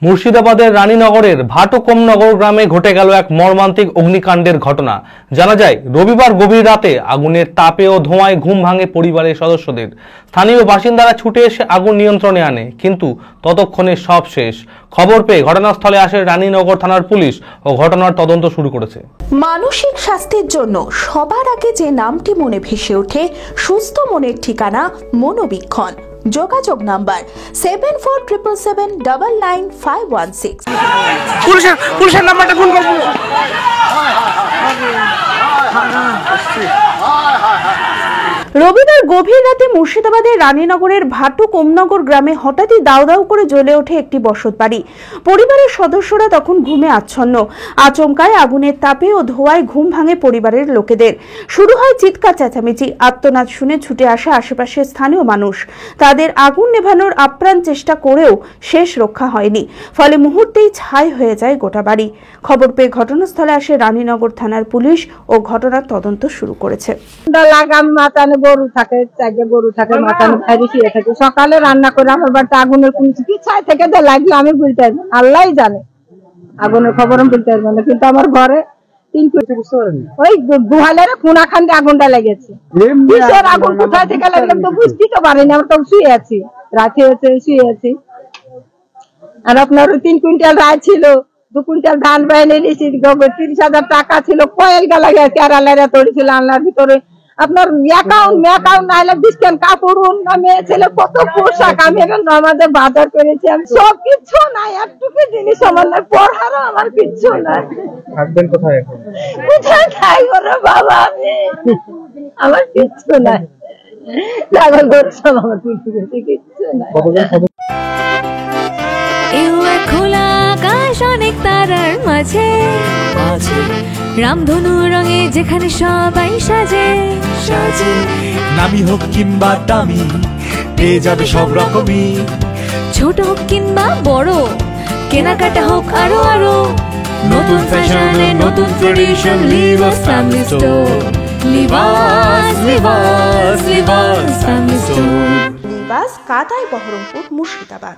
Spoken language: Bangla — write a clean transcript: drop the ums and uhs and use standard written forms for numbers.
মুর্শিদাবাদের রানীনগরের ভাটকমনগর গ্রামে ঘটে গেল এক মর্মান্তিক অগ্নিকাণ্ডের ঘটনা। জানা যায়, রবিবার গভীর রাতে আগুনের তাপে ও ধোঁয়ায় ঘুম ভাঙে পরিবারের সদস্যদের। স্থানীয় বাসিন্দারা ছুটে এসে আগুন নিয়ন্ত্রণে আনে, কিন্তু ততক্ষণে সব শেষ। খবর পেয়ে ঘটনাস্থলে আসে রানীনগর থানার পুলিশ ও ঘটনার তদন্ত শুরু করেছে। মানসিক স্বাস্থ্যের জন্য সবার আগে যে নামটি মনে ভেসে ওঠে, সুস্থ মনের ঠিকানা মনোবীক্ষণ। যোগাযোগ নাম্বার 7477799516। পুলিশের নাম্বারটা ফোন করবো। রবিবার গভীর রাতে মুর্শিদাবাদের রানীনগরের ভাটকমনগর গ্রামে হঠাৎই দাউ দাউ করে জ্বলে ওঠে একটি বসতবাড়ি। পরিবারের সদস্যরা তখন ঘুমে আচ্ছন্ন। আচমকায় আগুনের তাপে ও ধোঁয়ায় ঘুম ভাঙে পরিবারের লোকেদের। শুরু হয় চিৎকার চেঁচামেচি। আর্তনাদ শুনে ছুটে আসে আশেপাশের স্থানীয় মানুষ। তাদের আগুন নেভানোর আপ্রাণ চেষ্টা করেও শেষ রক্ষা হয়নি। ফলে মুহূর্তেই ছাই হয়ে যায় গোটা বাড়ি। খবর পেয়ে ঘটনাস্থলে আসে রানীনগর থানার পুলিশ ও ঘটনার তদন্ত শুরু করেছে। গরু থাকে, মাথানে বাইরে শুয়ে থাকে। সকালে রান্না করে আমার বাড়িতে আগুনের কোন কি ছাই থেকে লাগলো আমি বলতে পারবো, আল্লাহ জানে। আগুনের খবর আমি বলতে পারবো না, কিন্তু আমার ঘরে ওই গুহালের কোনাখান দিয়ে আগুনটা লেগেছে। কিসের আগুন কোথায় থেকে লাগলো তো বুঝতেই তো পারিনি। আমরা তো শুয়ে আছি, রাতে হচ্ছে শুয়ে আছি। আর আপনার 3 কুইন্টাল রায় ছিল, 2 কুইন্টাল ধান বাইনে নিয়েছি, 30,000 টাকা ছিল, কয়েল গালা গেছে, আর আল্লাহরা তড়িছিল আল্লাহর ভিতরে। আপনার অ্যাকাউন্ট নাইলে ডিসকাউন্ট কাপড় না মেয়ে ছেলে কত পোশাক আমি এখন নামাজে বাজার করেছি। আমি সব কিছু নাই, একটুকু জিনিস আমার নাই, পড়ারও আমার কিচ্ছু নাই। থাকবেন কোথায় এখন? কোথায় থাকবো রে বাবা, আমি আমার কিচ্ছু নাই। ছাগল গরু সব আমার কিচ্ছু নাই। খোলা আকাশ অনেক তারার মাঝে, রামধনু রঙে যেখানে সবাই সাজে। নামি হোক কিংবা দামি, পেয়ে যাবে সব রকমই। ছোট হোক কিংবা বড়, কেনাকাটা হোক আরো আরো। নতুন ফ্যাশনে নতুন tradition, Libas family store. Libas family store. Libas কাতাই বহরমপুর মুর্শিদাবাদ।